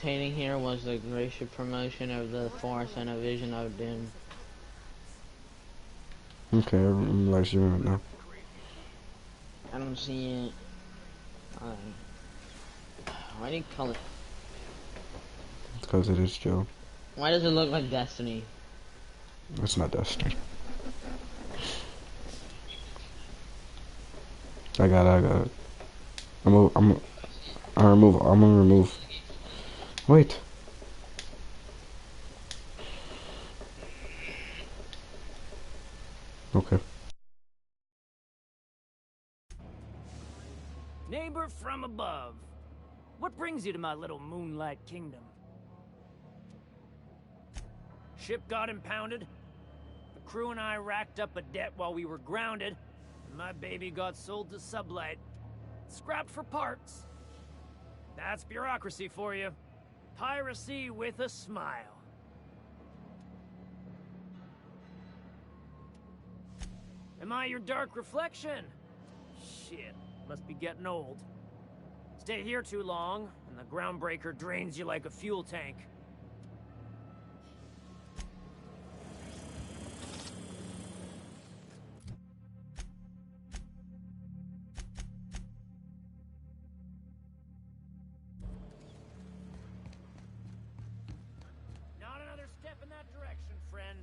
rotating here was the gracious promotion of the Force and a vision of doom. Okay, I'm like doing it now. I don't see it. Why do you call it? It's because it is Joe. Why does it look like Destiny? It's not Destiny. I got it. I'm gonna remove. Wait. Okay. Neighbor from above. What brings you to my little moonlight kingdom? Ship got impounded. The crew and I racked up a debt while we were grounded. And my baby got sold to Sublight. Scrapped for parts. That's bureaucracy for you. Piracy with a smile. Am I your dark reflection? Shit, must be getting old. Stay here too long, and the groundbreaker drains you like a fuel tank. Not another step in that direction, friend.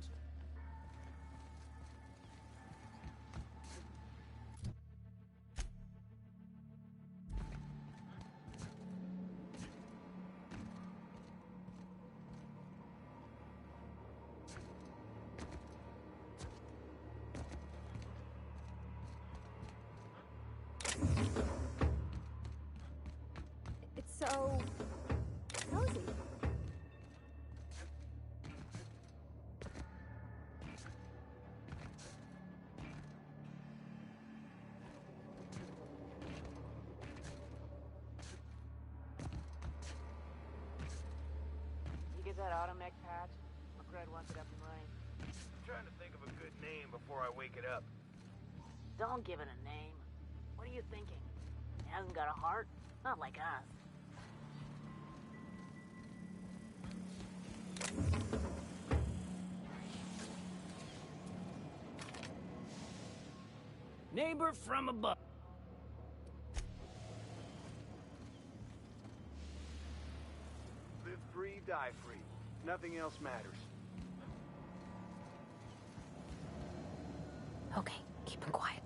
It's so cozy. You get that automech patch? McCred wants it up and running. I'm trying to think of a good name before I wake it up. Don't give it a name. What are you thinking? It hasn't got a heart? Not like us. Neighbor from above. Live free, die free. Nothing else matters. Okay, keep him quiet.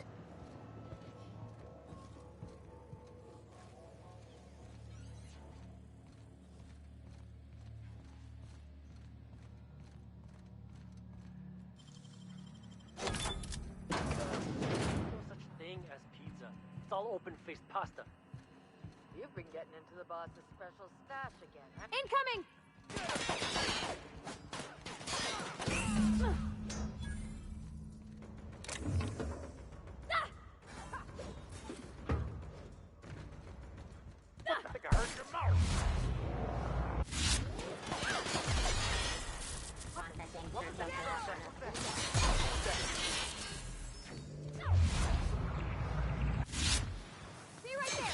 No such thing as pizza. It's all open-faced pasta. You've been getting into the boss's special stash again, huh? Incoming! I think I heard your mouth. See you right there!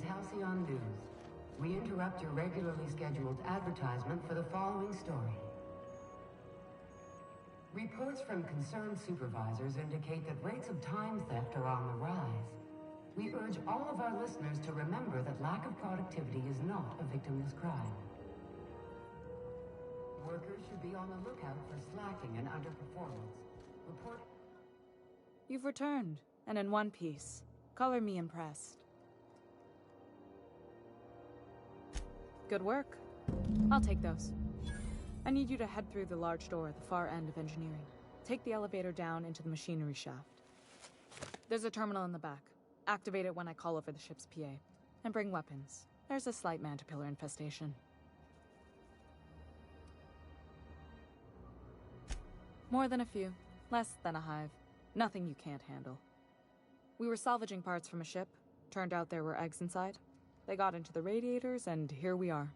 Halcyon News. We interrupt your regularly scheduled advertisement for the following story. Reports from concerned supervisors indicate that rates of time theft are on the rise. We urge all of our listeners to remember that lack of productivity is not a victimless crime. workers should be on the lookout for slacking and underperformance. Report. You've returned, and in one piece. Color me impressed. Good work. I'll take those. I need you to head through the large door at the far end of engineering. Take the elevator down into the machinery shaft. There's a terminal in the back. Activate it when I call over the ship's PA. And bring weapons. There's a slight Mantipillar infestation. More than a few. Less than a hive. Nothing you can't handle. We were salvaging parts from a ship. Turned out there were eggs inside. They got into the radiators, and here we are.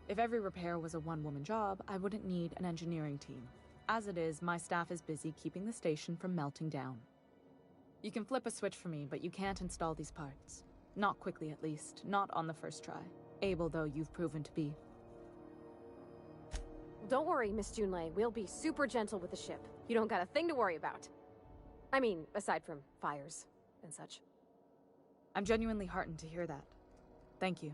If every repair was a one-woman job, I wouldn't need an engineering team. As it is, my staff is busy keeping the station from melting down. You can flip a switch for me, but you can't install these parts. Not quickly, at least. Not on the first try. Able, though, you've proven to be. Don't worry, Miss Junlei. We'll be super gentle with the ship. You don't got a thing to worry about. I mean, aside from fires and such. I'm genuinely heartened to hear that. Thank you.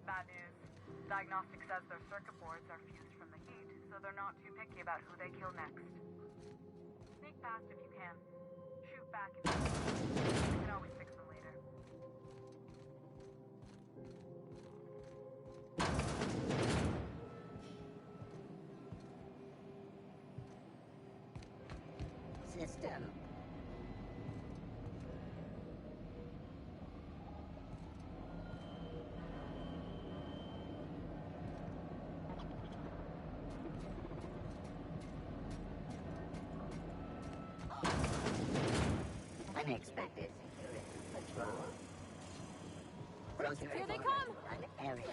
Bad news. Diagnostics says their circuit boards are fused from the heat, so they're not too picky about who they kill next. Sneak past if you can. Shoot back if you can. We can always fix them later. System. Unexpected patrol. Here they come! An area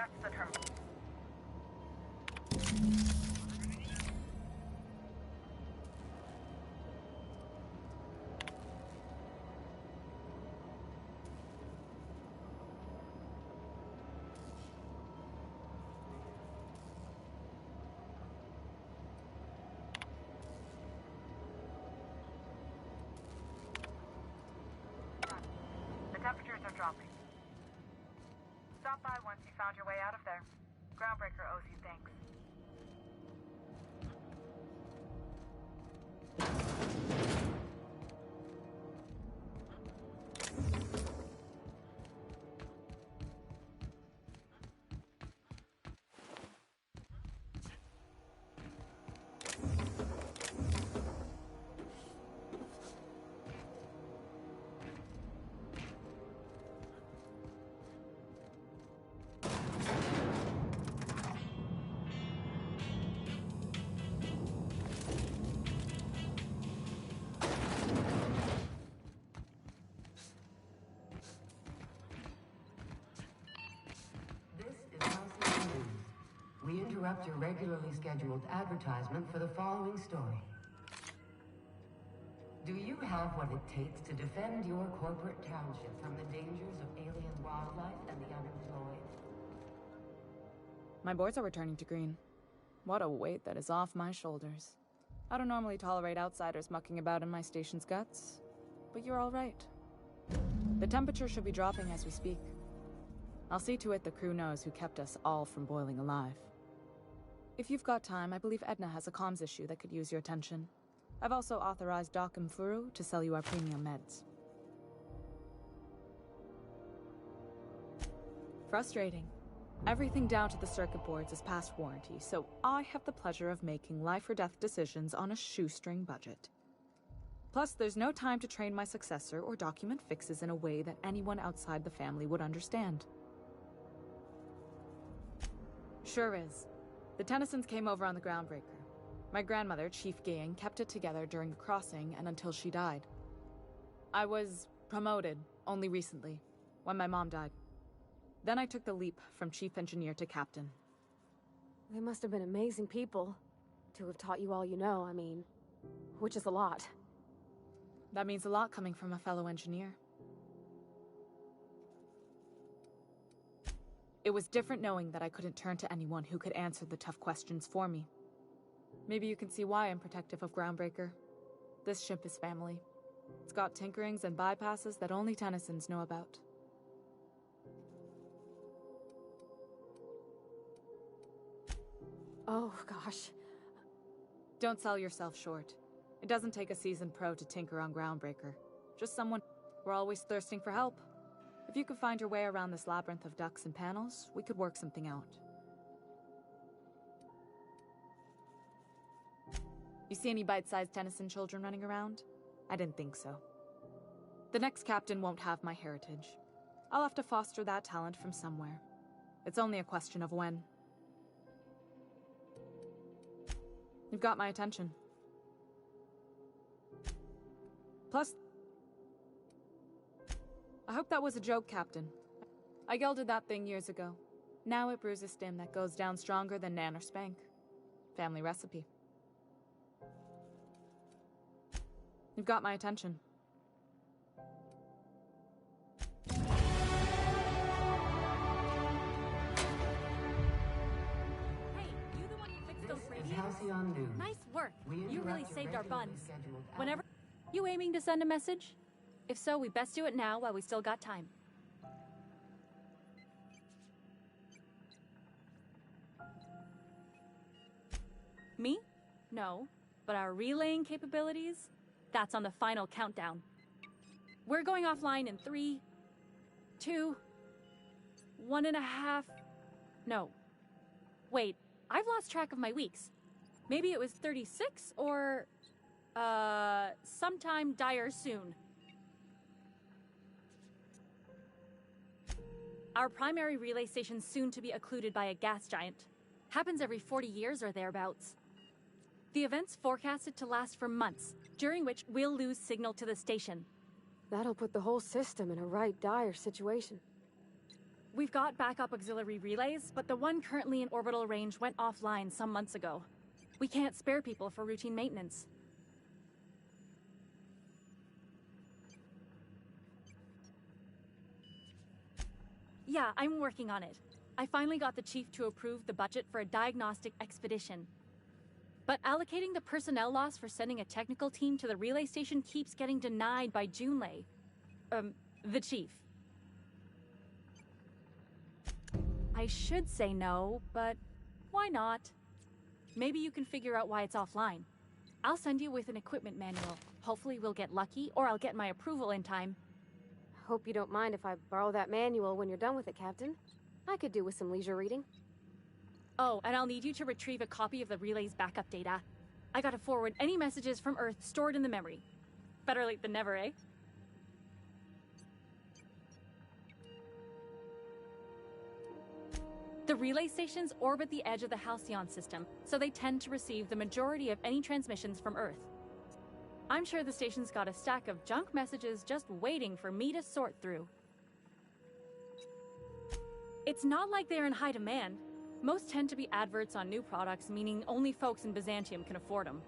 That's the terminal. The temperatures are dropping. Stop by once you found your way out of there. Groundbreaker owes you thanks. This is Halcyon News. We interrupt your regularly scheduled advertisement for the following story. Do you have what it takes to defend your corporate township from the dangers of alien wildlife and the unemployed? My boards are returning to green. What a weight that is off my shoulders. I don't normally tolerate outsiders mucking about in my station's guts, but you're all right. The temperature should be dropping as we speak. I'll see to it the crew knows who kept us all from boiling alive. If you've got time, I believe Edna has a comms issue that could use your attention. I've also authorized Doc and Furu to sell you our premium meds. Frustrating. Everything down to the circuit boards is past warranty, so I have the pleasure of making life or death decisions on a shoestring budget. Plus, there's no time to train my successor or document fixes in a way that anyone outside the family would understand. Sure is. The Tennysons came over on the Groundbreaker. My grandmother, Chief Gayan, kept it together during the crossing and until she died. I was promoted only recently, when my mom died. Then I took the leap from chief engineer to captain. They must have been amazing people to have taught you all you know, I mean, which is a lot. That means a lot coming from a fellow engineer. It was different knowing that I couldn't turn to anyone who could answer the tough questions for me. Maybe you can see why I'm protective of Groundbreaker. This ship is family. It's got tinkerings and bypasses that only Tennysons know about. Oh, gosh. Don't sell yourself short. It doesn't take a seasoned pro to tinker on Groundbreaker. Just someone. We're always thirsting for help. If you could find your way around this labyrinth of ducts and panels, we could work something out. You see any bite-sized Tennyson children running around? I didn't think so. The next captain won't have my heritage. I'll have to foster that talent from somewhere. It's only a question of when. You've got my attention. Plus, I hope that was a joke, Captain. I gelded that thing years ago. Now it brews a stem that goes down stronger than Nan or Spank. Family recipe. You've got my attention. Hey, you the one who fixed those radios? Halcyon News. Nice work. We You really interrupt your saved our regularly buns. scheduled Whenever... You aiming to send a message? If so, we best do it now while we still got time. Me? No. But our relaying capabilities? That's on the final countdown. We're going offline in 3, 2, 1.5... No. Wait, I've lost track of my weeks. Maybe it was 36 or... sometime dire soon. Our primary relay station's soon to be occluded by a gas giant. Happens every 40 years or thereabouts. The event's forecasted to last for months, during which we'll lose signal to the station. That'll put the whole system in a right dire situation. We've got backup auxiliary relays, but the one currently in orbital range went offline some months ago. We can't spare people for routine maintenance. Yeah, I'm working on it. I finally got the chief to approve the budget for a diagnostic expedition. But allocating the personnel loss for sending a technical team to the relay station keeps getting denied by Junlei. The chief. I should say no, but why not? Maybe you can figure out why it's offline. I'll send you with an equipment manual. Hopefully we'll get lucky, or I'll get my approval in time. Hope you don't mind if I borrow that manual when you're done with it, Captain. I could do with some leisure reading. Oh, and I'll need you to retrieve a copy of the relay's backup data. I gotta forward any messages from Earth stored in the memory. Better late than never, eh? The relay stations orbit the edge of the Halcyon system, so they tend to receive the majority of any transmissions from Earth. I'm sure the station's got a stack of junk messages just waiting for me to sort through. It's not like they're in high demand. Most tend to be adverts on new products, meaning only folks in Byzantium can afford them.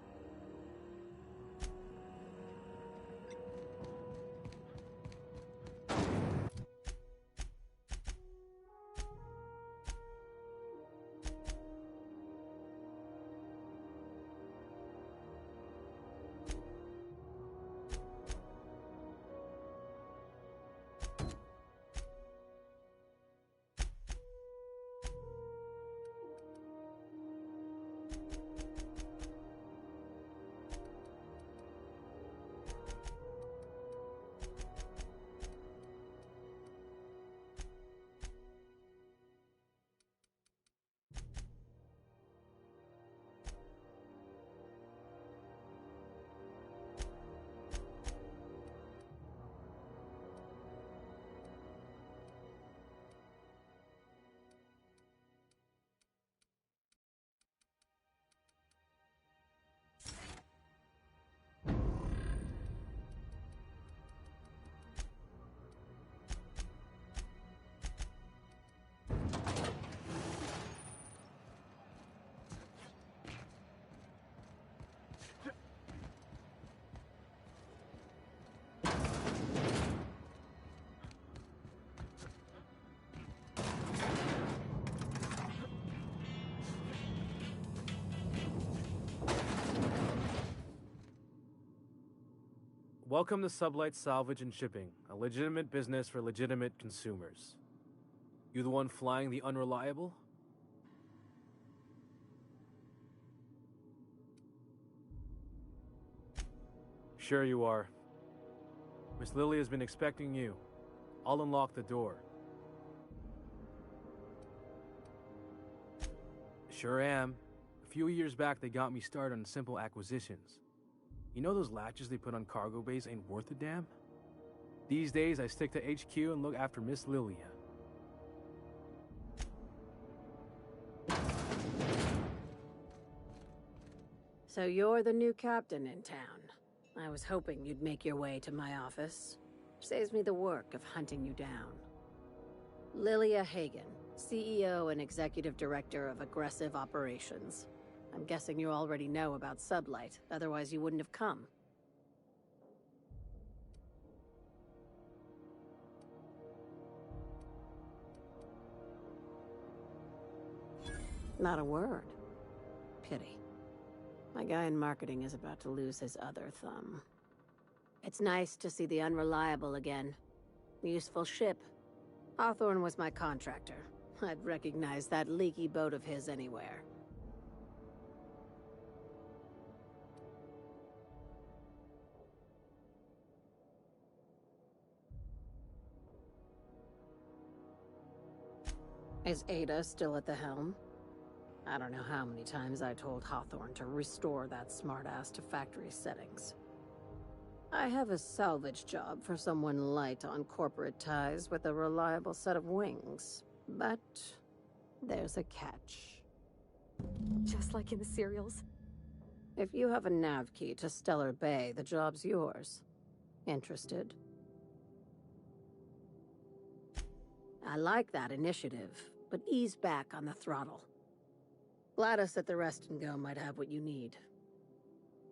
Welcome to Sublight Salvage and Shipping, a legitimate business for legitimate consumers. You the one flying the Unreliable? Sure you are. Miss Lily has been expecting you. I'll unlock the door. Sure am. A few years back they got me started on simple acquisitions. You know those latches they put on cargo bays ain't worth a damn? These days, I stick to HQ and look after Miss Lilia. So you're the new captain in town. I was hoping you'd make your way to my office. Saves me the work of hunting you down. Lilia Hagen, CEO and Executive Director of Aggressive Operations. I'm guessing you already know about Sublight, otherwise you wouldn't have come. Not a word. Pity. My guy in marketing is about to lose his other thumb. It's nice to see the Unreliable again. Useful ship. Hawthorne was my contractor. I'd recognize that leaky boat of his anywhere. Is Ada still at the helm? I don't know how many times I told Hawthorne to restore that smartass to factory settings. I have a salvage job for someone light on corporate ties with a reliable set of wings, but there's a catch. Just like in the serials? If you have a nav key to Stellar Bay, the job's yours. Interested? I like that initiative, but ease back on the throttle. GLaDOS at the Rest and Go might have what you need.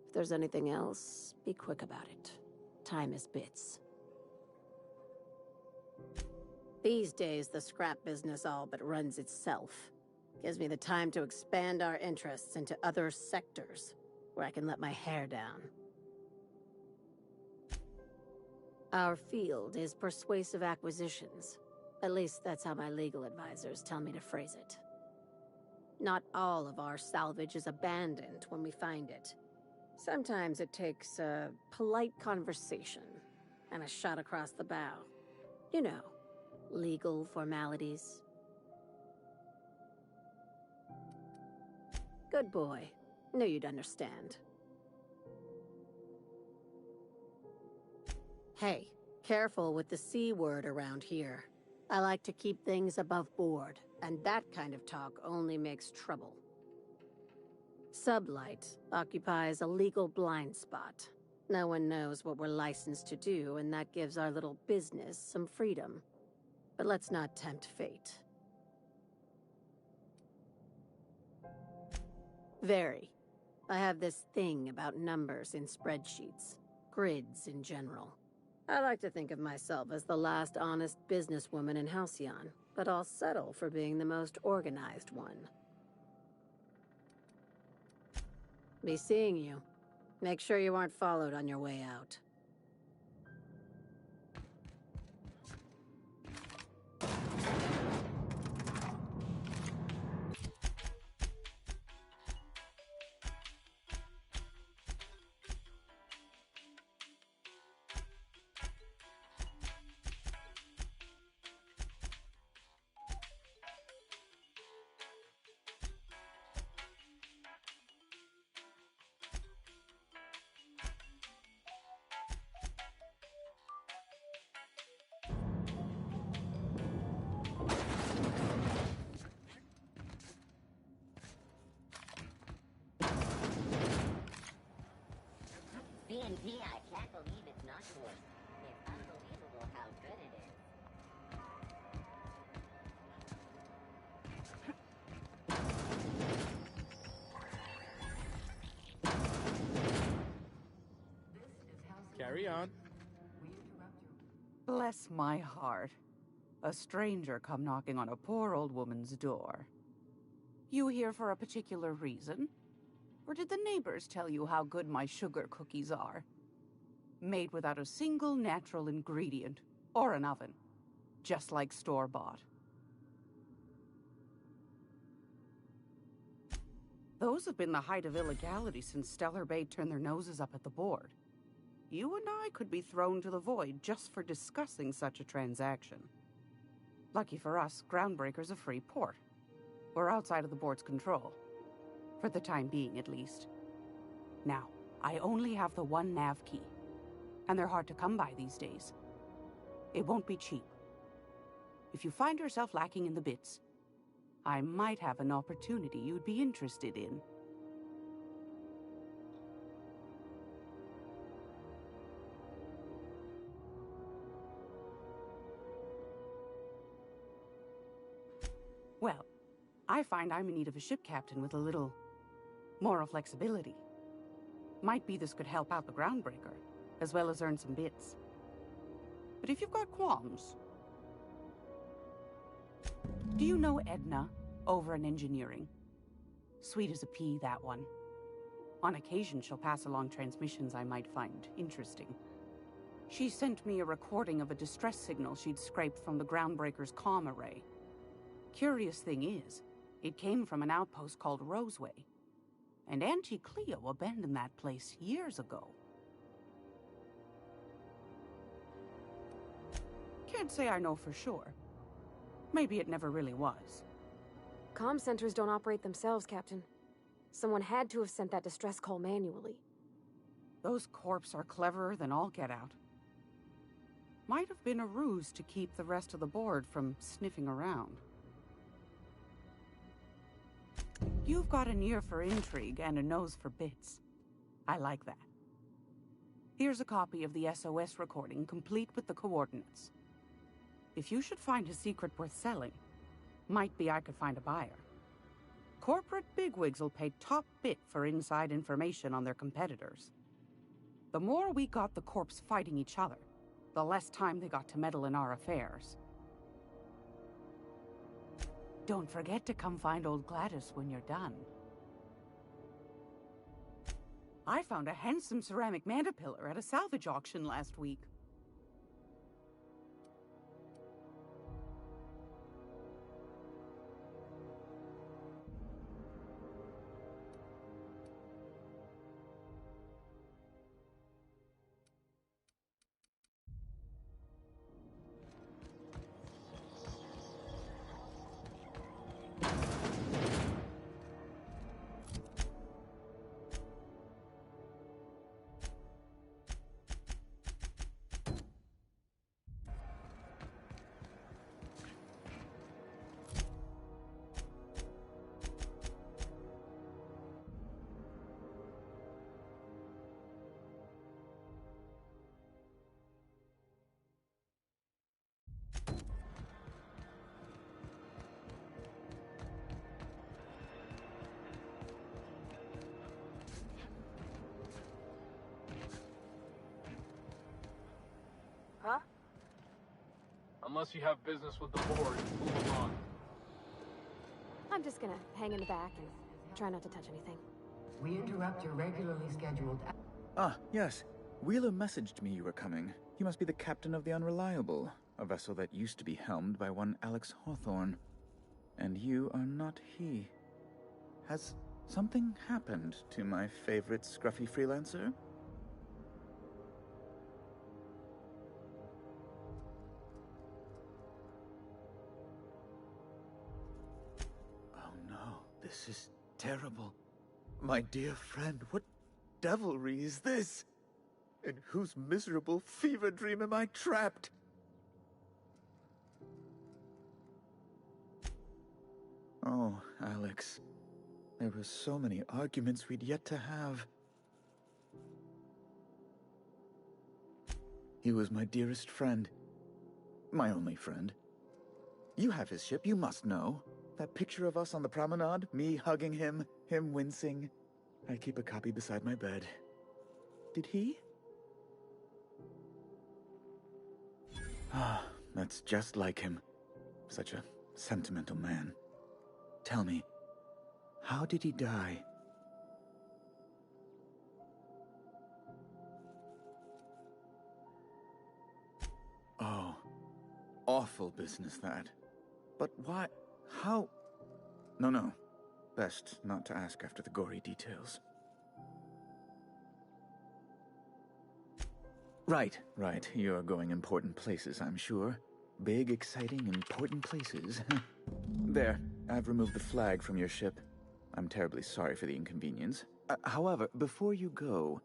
If there's anything else, be quick about it. Time is bits. These days, the scrap business all but runs itself. Gives me the time to expand our interests into other sectors, where I can let my hair down. Our field is persuasive acquisitions. At least that's how my legal advisors tell me to phrase it. Not all of our salvage is abandoned when we find it. Sometimes it takes a polite conversation and a shot across the bow. You know, legal formalities. Good boy. Knew you'd understand. Hey, careful with the C word around here. I like to keep things above board, and that kind of talk only makes trouble. Sublight occupies a legal blind spot. No one knows what we're licensed to do, and that gives our little business some freedom. But let's not tempt fate. Very. I have this thing about numbers in spreadsheets. Grids in general. I like to think of myself as the last honest businesswoman in Halcyon, but I'll settle for being the most organized one. Be seeing you. Make sure you aren't followed on your way out. BNP, I can't believe it's not yours. It's unbelievable how good it is. Carry on. Bless my heart. A stranger come knocking on a poor old woman's door. You here for a particular reason? Or did the neighbors tell you how good my sugar cookies are? Made without a single natural ingredient, or an oven. Just like store-bought. Those have been the height of illegality since Stellar Bay turned their noses up at the board. You and I could be thrown to the void just for discussing such a transaction. Lucky for us, Groundbreaker's a free port. We're outside of the board's control. For the time being, at least. Now, I only have the one nav key. And they're hard to come by these days. It won't be cheap. If you find yourself lacking in the bits, I might have an opportunity you'd be interested in. Well, I find I'm in need of a ship captain with a little moral flexibility. Might be this could help out the Groundbreaker, as well as earn some bits. But if you've got qualms... Do you know Edna, over in engineering? Sweet as a pea, that one. On occasion, she'll pass along transmissions I might find interesting. She sent me a recording of a distress signal she'd scraped from the Groundbreaker's comm array. Curious thing is, it came from an outpost called Roseway. And Auntie Cleo abandoned that place years ago. Can't say I know for sure. Maybe it never really was. Comm centers don't operate themselves, Captain. Someone had to have sent that distress call manually. Those corps are cleverer than all get out. Might have been a ruse to keep the rest of the board from sniffing around. You've got an ear for intrigue and a nose for bits. I like that. Here's a copy of the SOS recording, complete with the coordinates. If you should find a secret worth selling, might be I could find a buyer. Corporate bigwigs will pay top bit for inside information on their competitors. The more we got the corps fighting each other, the less time they got to meddle in our affairs. Don't forget to come find old Gladys when you're done. I found a handsome ceramic mandapillar at a salvage auction last week. Huh? Unless you have business with the board, move along. I'm just gonna hang in the back and try not to touch anything. We interrupt your regularly scheduled... Ah, yes. Wheeler messaged me you were coming. He must be the captain of the Unreliable, a vessel that used to be helmed by one Alex Hawthorne. And you are not he. Has something happened to my favorite scruffy freelancer? Oh no, this is terrible. My dear friend, what devilry is this? In whose miserable fever dream am I trapped? Oh, Alex. There were so many arguments we'd yet to have. He was my dearest friend. My only friend. You have his ship, you must know. That picture of us on the promenade, me hugging him, him wincing. I keep a copy beside my bed. Did he? Ah, that's just like him. Such a sentimental man. Tell me, how did he die? Oh, awful business that. But why? How? No. Best not to ask after the gory details. Right. You're going important places, I'm sure. Big, exciting, important places. There, I've removed the flag from your ship. I'm terribly sorry for the inconvenience. However, before you go,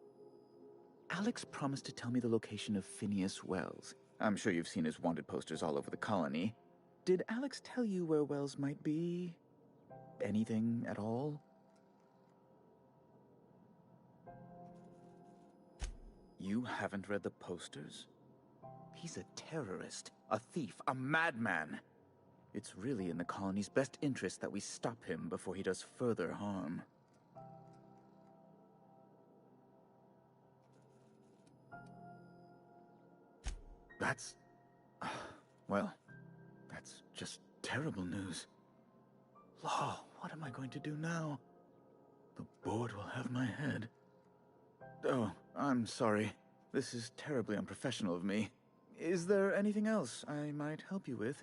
Alex promised to tell me the location of Phineas Wells. I'm sure you've seen his wanted posters all over the colony. Did Alex tell you where Wells might be? Anything at all? You haven't read the posters? He's a terrorist, a thief, a madman. It's really in the colony's best interest that we stop him before he does further harm. That's... well, that's just terrible news. Law, what am I going to do now? The board will have my head. Oh, I'm sorry. This is terribly unprofessional of me. Is there anything else I might help you with?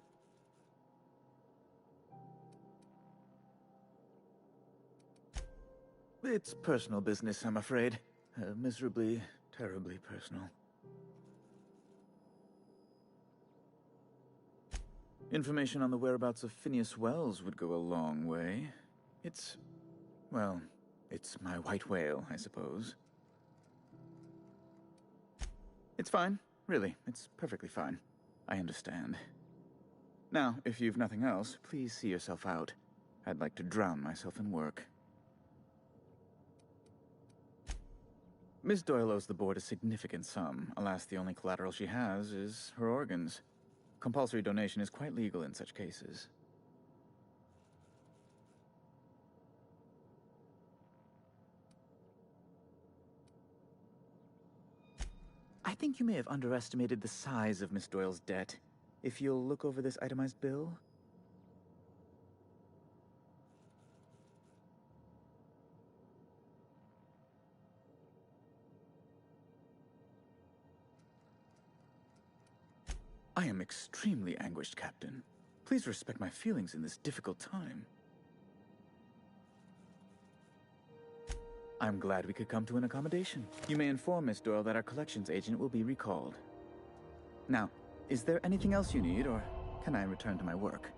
It's personal business, I'm afraid. Miserably, terribly personal. Information on the whereabouts of Phineas Wells would go a long way. It's... well, it's my white whale, I suppose. It's fine. Really, it's perfectly fine. I understand. Now, if you've nothing else, please see yourself out. I'd like to drown myself in work. Miss Doyle owes the board a significant sum. Alas, the only collateral she has is her organs. Compulsory donation is quite legal in such cases. I think you may have underestimated the size of Miss Doyle's debt. If you'll look over this itemized bill. I am extremely anguished, Captain. Please respect my feelings in this difficult time. I'm glad we could come to an accommodation. You may inform Miss Doyle that our collections agent will be recalled. Now, is there anything else you need, or can I return to my work?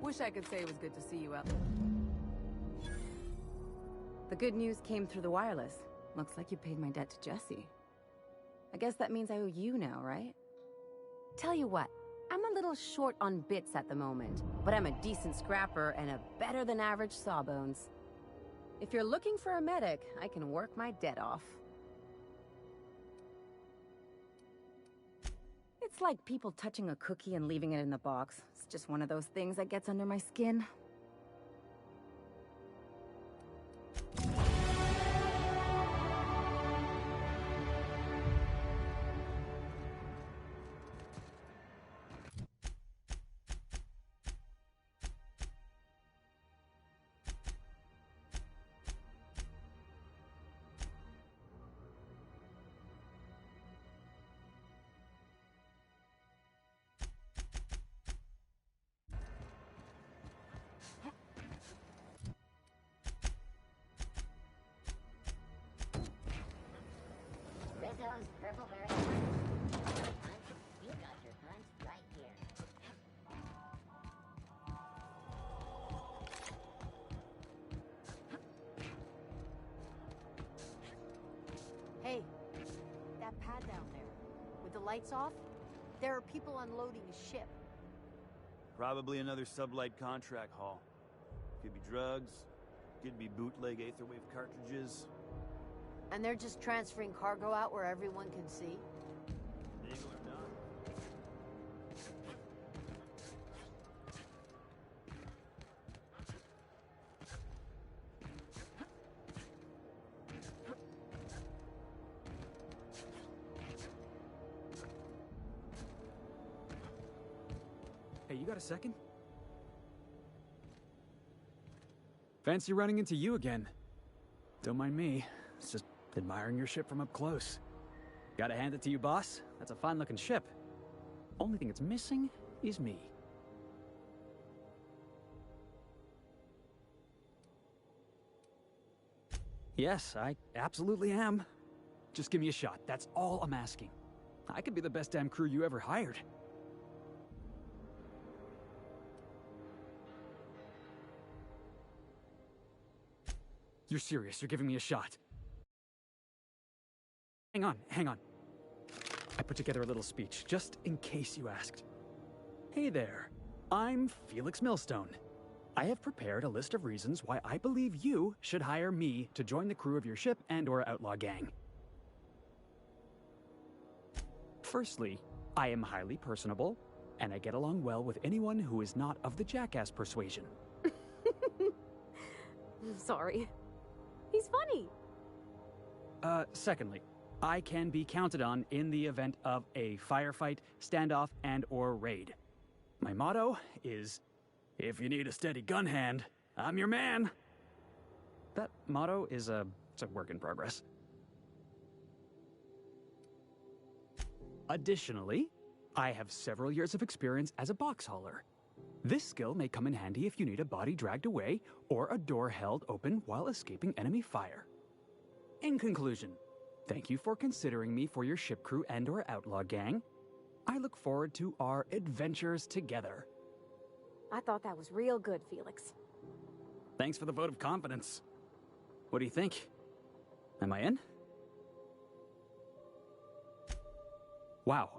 Wish I could say it was good to see you out. The good news came through the wireless. Looks like you paid my debt to Jesse. I guess that means I owe you now, right? Tell you what, I'm a little short on bits at the moment, but I'm a decent scrapper and a better-than-average sawbones. If you're looking for a medic, I can work my debt off. It's like people touching a cookie and leaving it in the box. It's just one of those things that gets under my skin. Rizzo's Purple Hurricane. You got your punch right here. Hey, that pad down there, with the lights off, there are people unloading a ship. Probably another sublight contract haul. Could be drugs, could be bootleg Aetherwave cartridges. And they're just transferring cargo out where everyone can see? Legal or not. Hey, you got a second? Fancy running into you again. Don't mind me. It's just admiring your ship from up close. Gotta hand it to you, boss. That's a fine-looking ship. Only thing it's missing is me. Yes, I absolutely am. Just give me a shot. That's all I'm asking. I could be the best damn crew you ever hired. You're serious? You're giving me a shot? Hang on. I put together a little speech, just in case you asked. Hey there, I'm Felix Millstone. I have prepared a list of reasons why I believe you should hire me to join the crew of your ship and/or outlaw gang. Firstly, I am highly personable, and I get along well with anyone who is not of the jackass persuasion. Sorry. He's funny. Secondly, I can be counted on in the event of a firefight, standoff, and/or raid. My motto is, if you need a steady gun hand, I'm your man. That motto is it's a work in progress. Additionally, I have several years of experience as a box hauler. This skill may come in handy if you need a body dragged away or a door held open while escaping enemy fire. In conclusion, thank you for considering me for your ship crew and/or outlaw gang. I look forward to our adventures together. I thought that was real good, Felix. Thanks for the vote of confidence. What do you think? Am I in? Wow.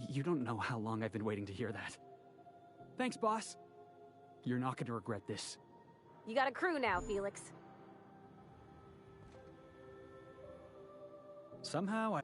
You don't know how long I've been waiting to hear that. Thanks, boss. You're not going to regret this. You got a crew now, Felix. Somehow,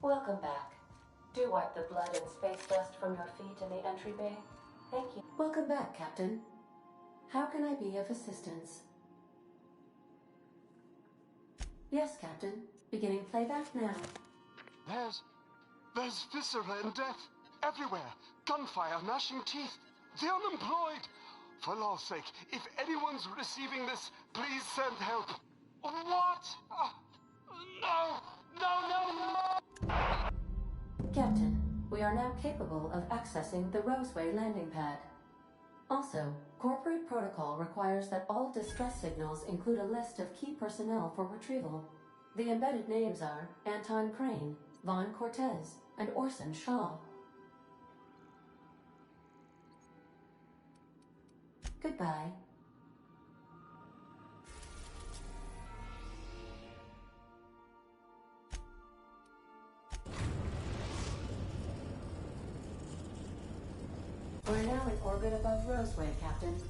Welcome back. Do wipe the blood and space dust from your feet in the entry bay. Thank you. Welcome back, Captain. How can I be of assistance? Yes, Captain. Beginning playback now. There's viscera and death everywhere. Gunfire, gnashing teeth. The unemployed. For law's sake, if anyone's receiving this, please send help. What? No! No, no, no! Captain, we are now capable of accessing the Roseway landing pad. Also, corporate protocol requires that all distress signals include a list of key personnel for retrieval. The embedded names are Anton Crane, Vaughn Cortez, and Orson Shaw. Goodbye. We're now in orbit above Roseway, Captain.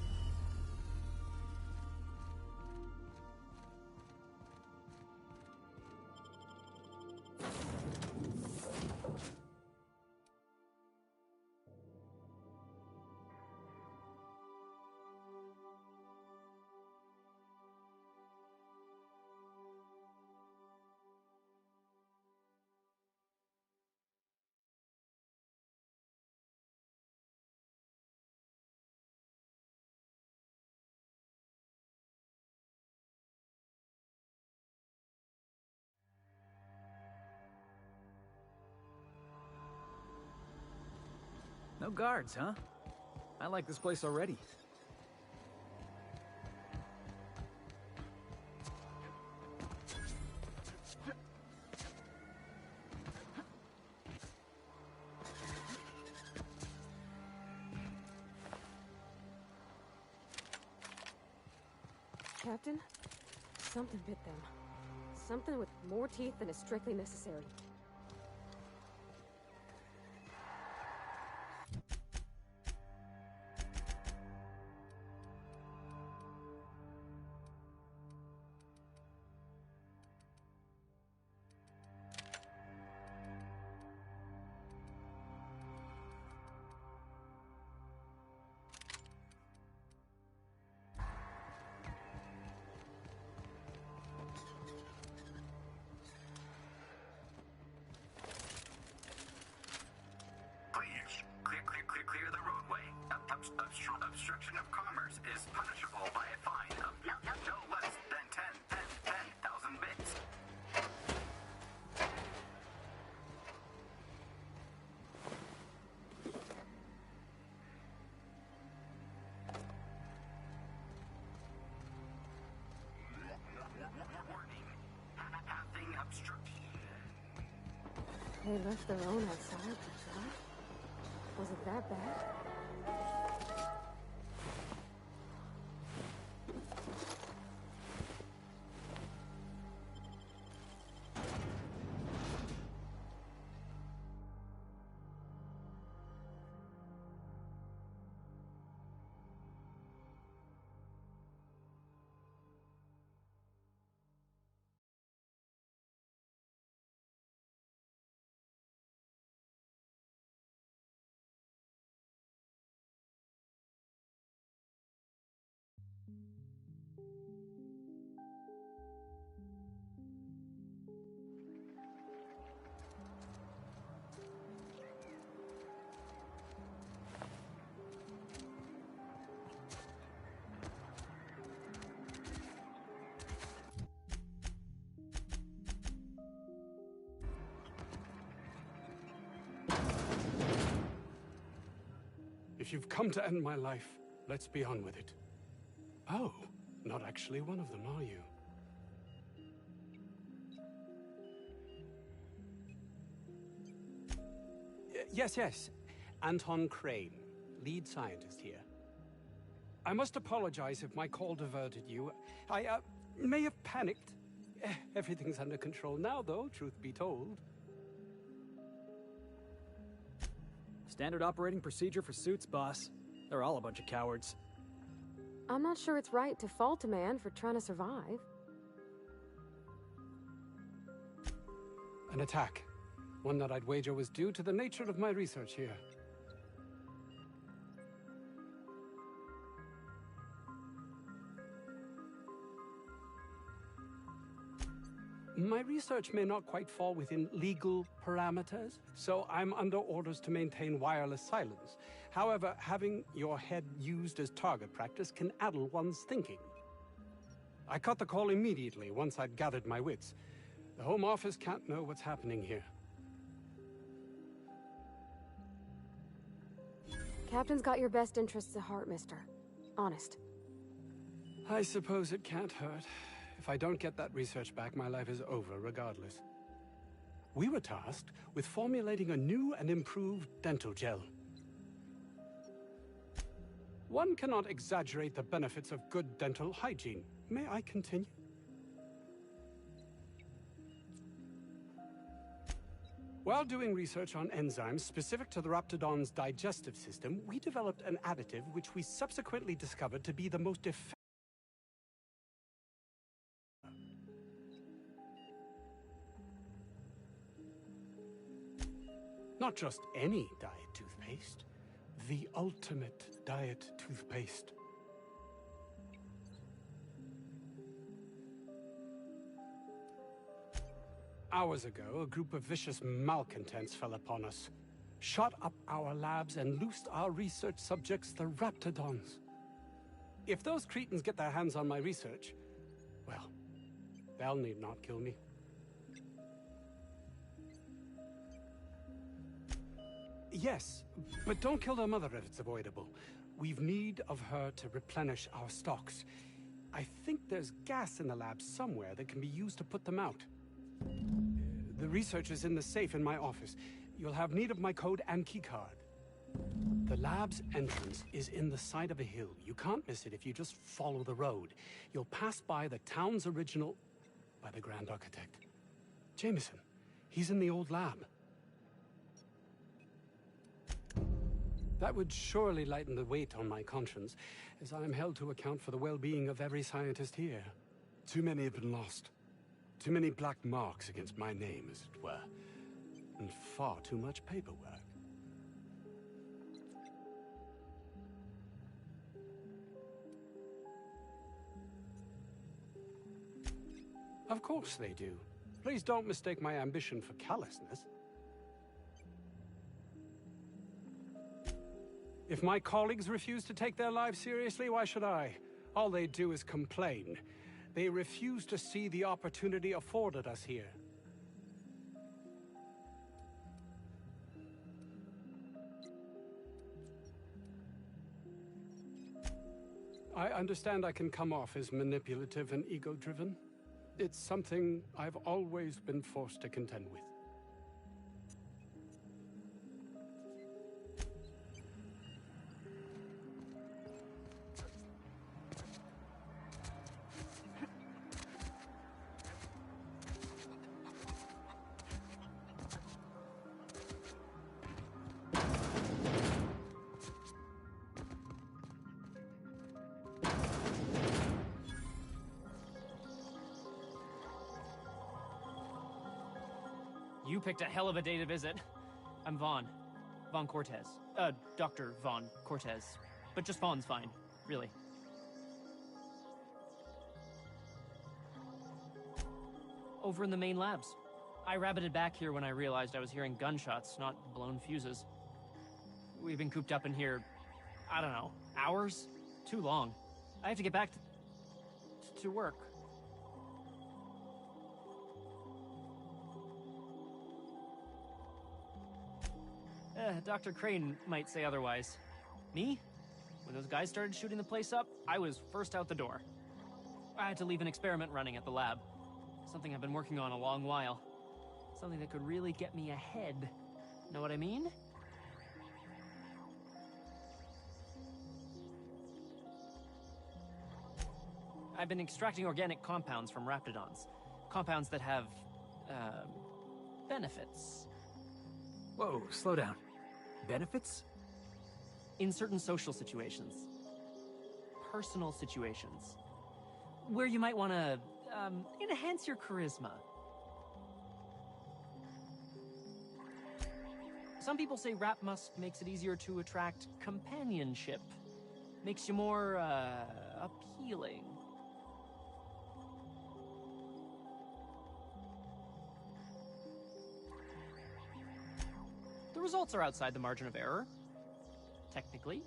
No guards, huh? I like this place already. Captain, something bit them. Something with more teeth than is strictly necessary. Clear the roadway. Obstruction of commerce is punishable by a fine of no less than 10,000 bits. Warning. Pathing obstruction. They left their own outside to try? Was it that bad? If you've come to end my life, let's be on with it. Oh, not actually one of them, are you? Yes. Anton Crane, lead scientist here. I must apologize if my call diverted you. I may have panicked. Everything's under control now, though, truth be told. Standard operating procedure for suits, boss. They're all a bunch of cowards. I'm not sure it's right to fault a man for trying to survive. An attack. One that I'd wager was due to the nature of my research here. My research may not quite fall within legal parameters, so I'm under orders to maintain wireless silence. However, having your head used as target practice can addle one's thinking. I cut the call immediately once I'd gathered my wits. The Home Office can't know what's happening here. Captain's got your best interests at heart, mister. Honest. I suppose it can't hurt. If I don't get that research back, my life is over regardless. We were tasked with formulating a new and improved dental gel. One cannot exaggerate the benefits of good dental hygiene. May I continue? While doing research on enzymes specific to the Raptidon's digestive system, we developed an additive which we subsequently discovered to be the most effective. Not just any diet toothpaste, the ultimate diet toothpaste. Hours ago, a group of vicious malcontents fell upon us, shot up our labs and loosed our research subjects, the Raptidons. If those cretins get their hands on my research, well, they'll need not kill me. Yes, but don't kill their mother if it's avoidable. We've need of her to replenish our stocks. I think there's gas in the lab somewhere that can be used to put them out. The research is in the safe in my office. You'll have need of my code and keycard. The lab's entrance is in the side of a hill. You can't miss it if you just follow the road. You'll pass by the town's original... by the Grand Architect. Jameson. He's in the old lab. That would surely lighten the weight on my conscience, as I am held to account for the well-being of every scientist here. Too many have been lost. Too many black marks against my name, as it were. And far too much paperwork. Of course they do. Please don't mistake my ambition for callousness. If my colleagues refuse to take their lives seriously, why should I? All they do is complain. They refuse to see the opportunity afforded us here. I understand I can come off as manipulative and ego-driven. It's something I've always been forced to contend with. You picked a hell of a day to visit. I'm Vaughn. Vaughn Cortez. Dr. Vaughn Cortez. But just Vaughn's fine, really. Over in the main labs. I rabbited back here when I realized I was hearing gunshots, not blown fuses. We've been cooped up in here, I don't know, hours? Too long. I have to get back to work. Dr. Crane might say otherwise. Me? When those guys started shooting the place up, I was first out the door. I had to leave an experiment running at the lab. Something I've been working on a long while. Something that could really get me ahead. Know what I mean? I've been extracting organic compounds from raptidons. Compounds that have, benefits. Whoa, slow down. Benefits? In certain social situations. Personal situations. Where you might want to, enhance your charisma. Some people say rap musk makes it easier to attract companionship. Makes you more, appealing. The results are outside the margin of error. Technically.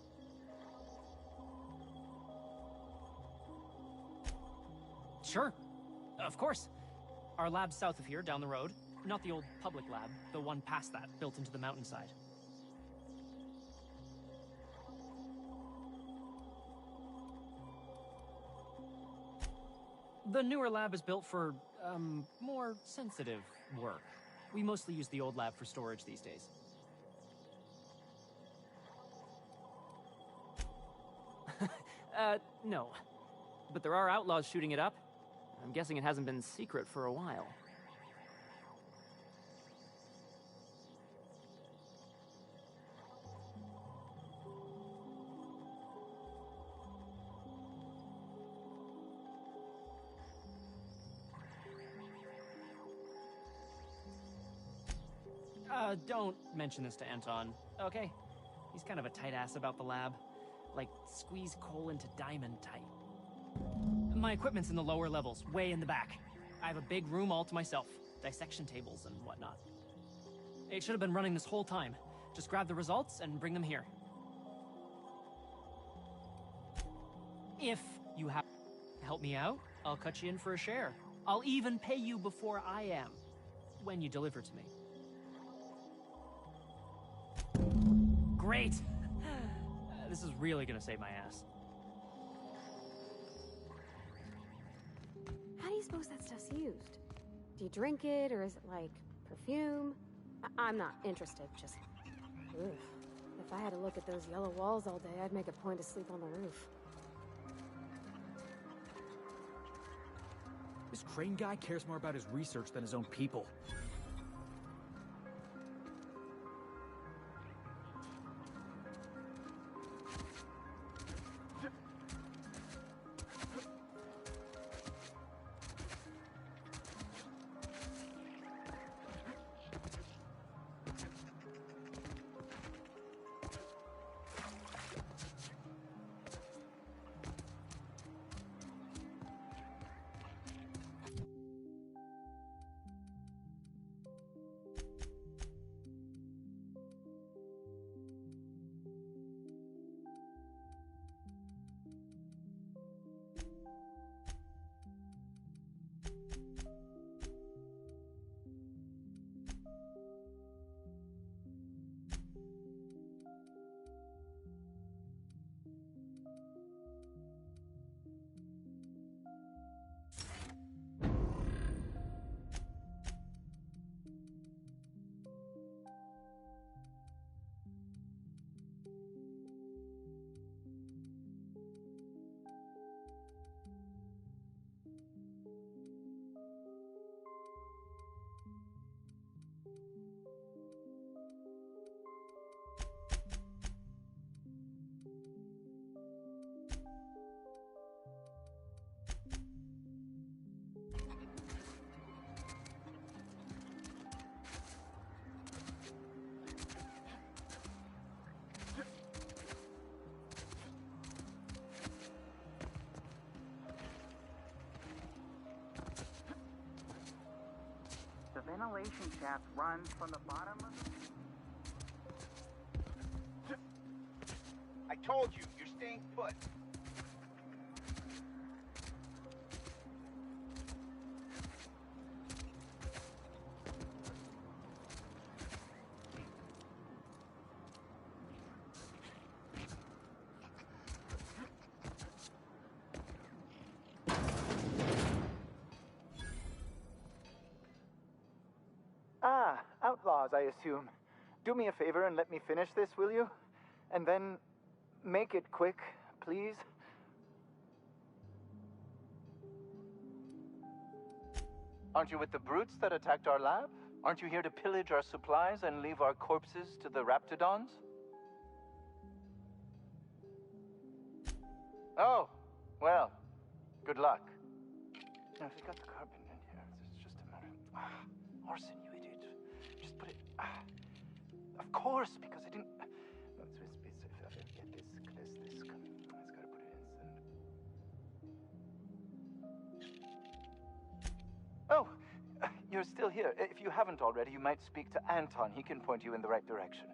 Sure. Of course. Our lab's south of here, down the road. Not the old public lab, the one past that, built into the mountainside. The newer lab is built for, more sensitive work. We mostly use the old lab for storage these days. No. But there are outlaws shooting it up. I'm guessing it hasn't been secret for a while. Don't mention this to Anton, okay? He's kind of a tight ass about the lab. Like, squeeze coal into diamond tight. My equipment's in the lower levels, way in the back. I have a big room all to myself. Dissection tables and whatnot. It should have been running this whole time. Just grab the results and bring them here. If you have to help me out, I'll cut you in for a share. I'll even pay you before I am, when you deliver to me. Great! This is really gonna save my ass. How do you suppose that stuff's used? Do you drink it, or is it like perfume? I'm not interested, just... Ugh. If I had to look at those yellow walls all day, I'd make a point to sleep on the roof. This Crane guy cares more about his research than his own people. The ventilation shaft runs from the bottom of the... I told you, you're staying put. outlaws, I assume. Do me a favor and let me finish this, will you? And then make it quick, please. Aren't you with the brutes that attacked our lab? Aren't you here to pillage our supplies and leave our corpses to the Raptidons? Oh, well, good luck. Now, if you got the carbon in here, it's just a matter of... Orson, you idiot. Just put it... Of course, because I didn't... No, if I get this, it's gotta put it in. Oh, you're still here. If you haven't already, you might speak to Anton. He can point you in the right direction.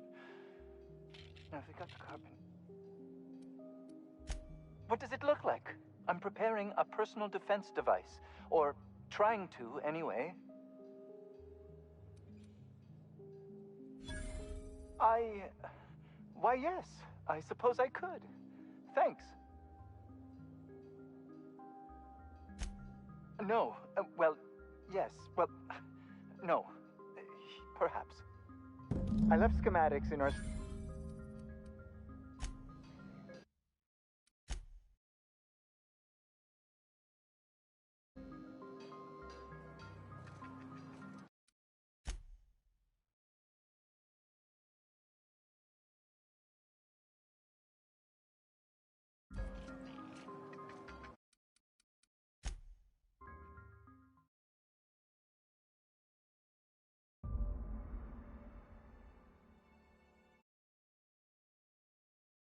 Now, if you got the carbon... What does it look like? I'm preparing a personal defense device. Or trying to, anyway. Why, yes. I suppose I could. Thanks. No. Well, yes. Well, no. Perhaps. I left schematics in our...